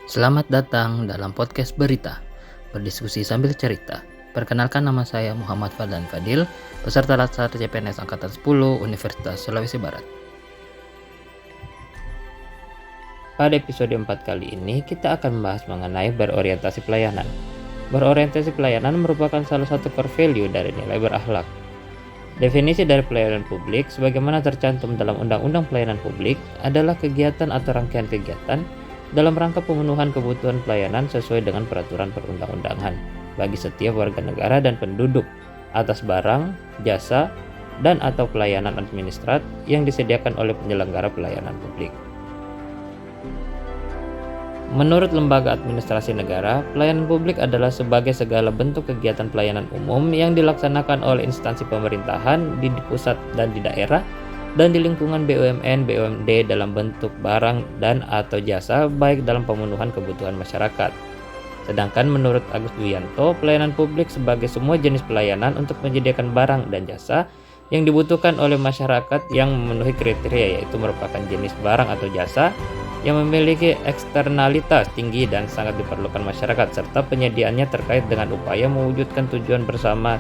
Selamat datang dalam podcast berita, berdiskusi sambil cerita. Perkenalkan, nama saya Muhammad Fadlan Fadil, peserta Latsar CPNS Angkatan 10 Universitas Sulawesi Barat. Pada episode 4 kali ini, kita akan membahas mengenai berorientasi pelayanan. Berorientasi pelayanan merupakan salah satu core value dari nilai berakhlak. Definisi dari pelayanan publik, sebagaimana tercantum dalam Undang-Undang Pelayanan Publik, adalah kegiatan atau rangkaian kegiatan dalam rangka pemenuhan kebutuhan pelayanan sesuai dengan peraturan perundang-undangan bagi setiap warga negara dan penduduk atas barang, jasa, dan atau pelayanan administratif yang disediakan oleh penyelenggara pelayanan publik. Menurut Lembaga Administrasi Negara, pelayanan publik adalah sebagai segala bentuk kegiatan pelayanan umum yang dilaksanakan oleh instansi pemerintahan di pusat dan di daerah dan di lingkungan BUMN, BUMD dalam bentuk barang dan atau jasa baik dalam pemenuhan kebutuhan masyarakat. Sedangkan menurut Agus Duyanto, pelayanan publik sebagai semua jenis pelayanan untuk menyediakan barang dan jasa yang dibutuhkan oleh masyarakat yang memenuhi kriteria, yaitu merupakan jenis barang atau jasa yang memiliki eksternalitas tinggi dan sangat diperlukan masyarakat, serta penyediaannya terkait dengan upaya mewujudkan tujuan bersama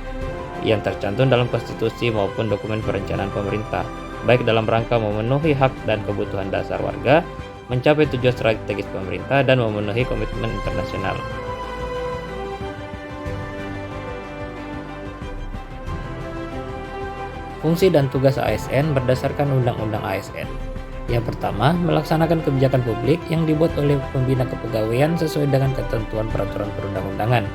yang tercantum dalam konstitusi maupun dokumen perencanaan pemerintah, baik dalam rangka memenuhi hak dan kebutuhan dasar warga, mencapai tujuan strategis pemerintah, dan memenuhi komitmen internasional. Fungsi dan tugas ASN berdasarkan Undang-Undang ASN. Yang pertama, melaksanakan kebijakan publik yang dibuat oleh pembina kepegawaian sesuai dengan ketentuan peraturan perundang-undangan.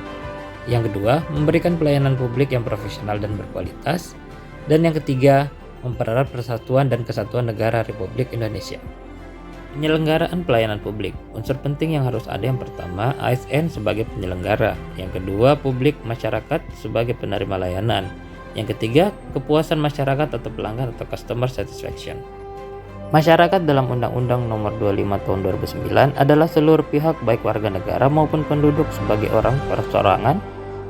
Yang kedua, memberikan pelayanan publik yang profesional dan berkualitas. Dan yang ketiga, mempererat persatuan dan kesatuan negara Republik Indonesia. Penyelenggaraan pelayanan publik. Unsur penting yang harus ada, yang pertama, ASN sebagai penyelenggara. Yang kedua, publik masyarakat sebagai penerima layanan. Yang ketiga, kepuasan masyarakat atau pelanggan atau customer satisfaction. Masyarakat dalam Undang-Undang Nomor 25 Tahun 2009 adalah seluruh pihak, baik warga negara maupun penduduk sebagai orang perseorangan,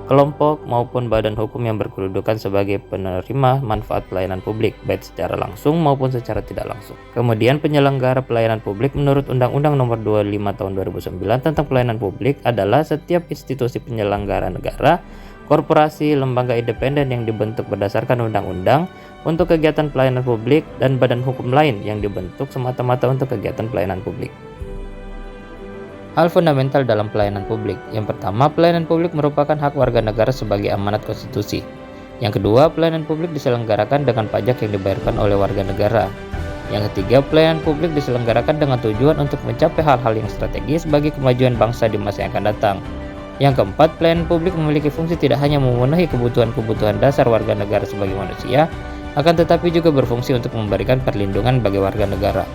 kelompok maupun badan hukum yang berkedudukan sebagai penerima manfaat pelayanan publik, baik secara langsung maupun secara tidak langsung. Kemudian penyelenggara pelayanan publik menurut Undang-Undang Nomor 25 Tahun 2009 tentang pelayanan publik adalah setiap institusi penyelenggara negara, korporasi, lembaga independen yang dibentuk berdasarkan undang-undang untuk kegiatan pelayanan publik, dan badan hukum lain yang dibentuk semata-mata untuk kegiatan pelayanan publik. Hal fundamental dalam pelayanan publik. Yang pertama, pelayanan publik merupakan hak warga negara sebagai amanat konstitusi. Yang kedua, pelayanan publik diselenggarakan dengan pajak yang dibayarkan oleh warga negara. Yang ketiga, pelayanan publik diselenggarakan dengan tujuan untuk mencapai hal-hal yang strategis bagi kemajuan bangsa di masa yang akan datang. Yang keempat, pelayanan publik memiliki fungsi tidak hanya memenuhi kebutuhan-kebutuhan dasar warga negara sebagai manusia, akan tetapi juga berfungsi untuk memberikan perlindungan bagi warga negara.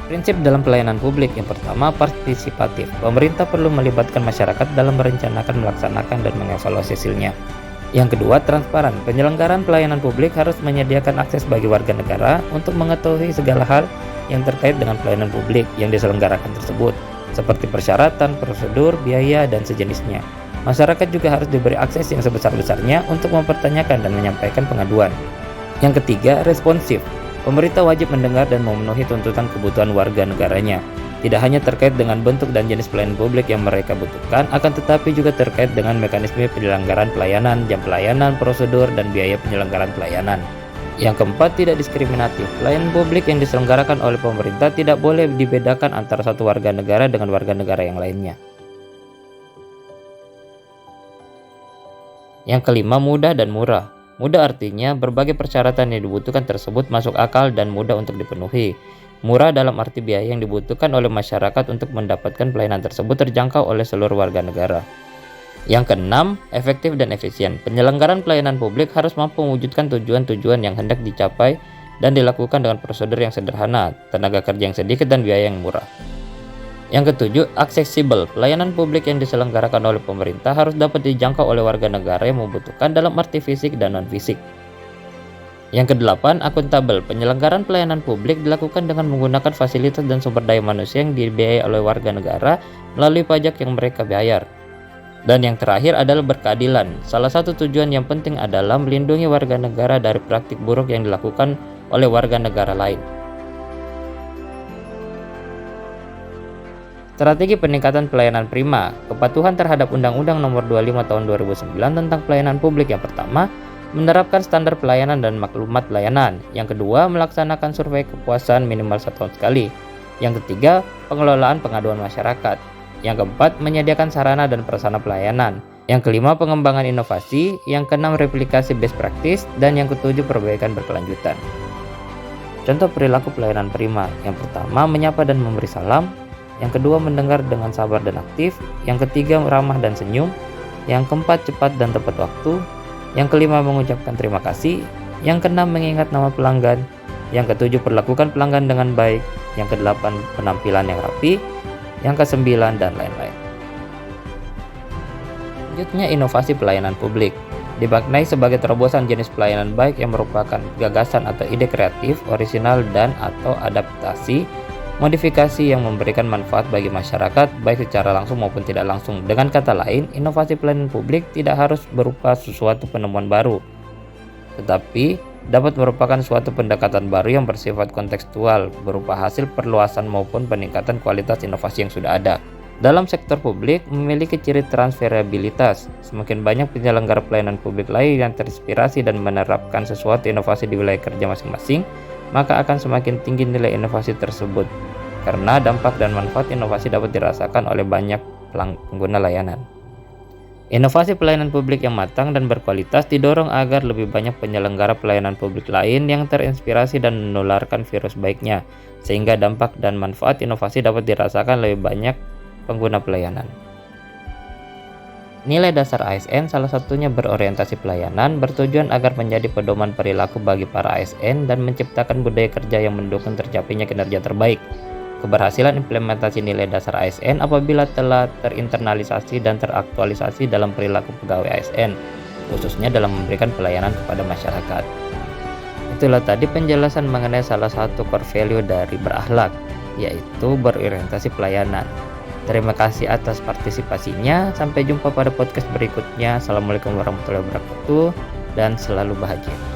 Prinsip dalam pelayanan publik. Yang pertama, partisipatif. Pemerintah perlu melibatkan masyarakat dalam merencanakan, melaksanakan, dan mengevaluasi hasilnya. Yang kedua, transparan. Penyelenggaraan pelayanan publik harus menyediakan akses bagi warga negara untuk mengetahui segala hal yang terkait dengan pelayanan publik yang diselenggarakan tersebut, seperti persyaratan, prosedur, biaya, dan sejenisnya. Masyarakat juga harus diberi akses yang sebesar-besarnya untuk mempertanyakan dan menyampaikan pengaduan. Yang ketiga, responsif. Pemerintah wajib mendengar dan memenuhi tuntutan kebutuhan warga negaranya, tidak hanya terkait dengan bentuk dan jenis pelayanan publik yang mereka butuhkan, akan tetapi juga terkait dengan mekanisme penyelenggaraan pelayanan, jam pelayanan, prosedur, dan biaya penyelenggaraan pelayanan. Yang keempat, tidak diskriminatif. Pelayanan publik yang diselenggarakan oleh pemerintah tidak boleh dibedakan antara satu warga negara dengan warga negara yang lainnya. Yang kelima, mudah dan murah. Mudah artinya berbagai persyaratan yang dibutuhkan tersebut masuk akal dan mudah untuk dipenuhi. Murah dalam arti biaya yang dibutuhkan oleh masyarakat untuk mendapatkan pelayanan tersebut terjangkau oleh seluruh warga negara. Yang keenam, efektif dan efisien. Penyelenggaraan pelayanan publik harus mampu mewujudkan tujuan-tujuan yang hendak dicapai dan dilakukan dengan prosedur yang sederhana, tenaga kerja yang sedikit, dan biaya yang murah. Yang ketujuh, aksesibel. Pelayanan publik yang diselenggarakan oleh pemerintah harus dapat dijangkau oleh warga negara yang membutuhkan dalam arti fisik dan non-fisik. Yang kedelapan, akuntabel. Penyelenggaraan pelayanan publik dilakukan dengan menggunakan fasilitas dan sumber daya manusia yang dibiayai oleh warga negara melalui pajak yang mereka bayar. Dan yang terakhir adalah berkeadilan. Salah satu tujuan yang penting adalah melindungi warga negara dari praktik buruk yang dilakukan oleh warga negara lain. Strategi peningkatan pelayanan prima, kepatuhan terhadap Undang-Undang Nomor 25 Tahun 2009 tentang pelayanan publik. Yang pertama, menerapkan standar pelayanan dan maklumat layanan. Yang kedua, melaksanakan survei kepuasan minimal 1 tahun sekali. Yang ketiga, pengelolaan pengaduan masyarakat. Yang keempat, menyediakan sarana dan prasarana pelayanan. Yang kelima, pengembangan inovasi. Yang keenam, replikasi best practice. Dan yang ketujuh, perbaikan berkelanjutan. Contoh perilaku pelayanan prima. Yang pertama, menyapa dan memberi salam. Yang kedua, mendengar dengan sabar dan aktif. Yang ketiga, ramah dan senyum. Yang keempat, cepat dan tepat waktu. Yang kelima, mengucapkan terima kasih. Yang keenam, mengingat nama pelanggan. Yang ketujuh, perlakukan pelanggan dengan baik. Yang kedelapan, penampilan yang rapi. Yang kesembilan, dan lain-lain. Selanjutnya, inovasi pelayanan publik. Dimaknai sebagai terobosan jenis pelayanan baik yang merupakan gagasan atau ide kreatif, orisinal, dan atau adaptasi modifikasi yang memberikan manfaat bagi masyarakat baik secara langsung maupun tidak langsung. Dengan kata lain, inovasi pelayanan publik tidak harus berupa sesuatu penemuan baru, tetapi dapat merupakan suatu pendekatan baru yang bersifat kontekstual berupa hasil perluasan maupun peningkatan kualitas inovasi yang sudah ada. Dalam sektor publik memiliki ciri transferabilitas. Semakin banyak penyelenggara pelayanan publik lain yang terinspirasi dan menerapkan sesuatu inovasi di wilayah kerja masing-masing, maka akan semakin tinggi nilai inovasi tersebut, karena dampak dan manfaat inovasi dapat dirasakan oleh banyak pengguna layanan. Inovasi pelayanan publik yang matang dan berkualitas didorong agar lebih banyak penyelenggara pelayanan publik lain yang terinspirasi dan menularkan virus baiknya, sehingga dampak dan manfaat inovasi dapat dirasakan lebih banyak pengguna pelayanan. Nilai dasar ASN salah satunya berorientasi pelayanan, bertujuan agar menjadi pedoman perilaku bagi para ASN dan menciptakan budaya kerja yang mendukung tercapainya kinerja terbaik. Keberhasilan implementasi nilai dasar ASN apabila telah terinternalisasi dan teraktualisasi dalam perilaku pegawai ASN, khususnya dalam memberikan pelayanan kepada masyarakat. Itulah tadi penjelasan mengenai salah satu core value dari berakhlak, yaitu berorientasi pelayanan. Terima kasih atas partisipasinya. Sampai jumpa pada podcast berikutnya. Assalamualaikum warahmatullahi wabarakatuh dan selalu bahagia.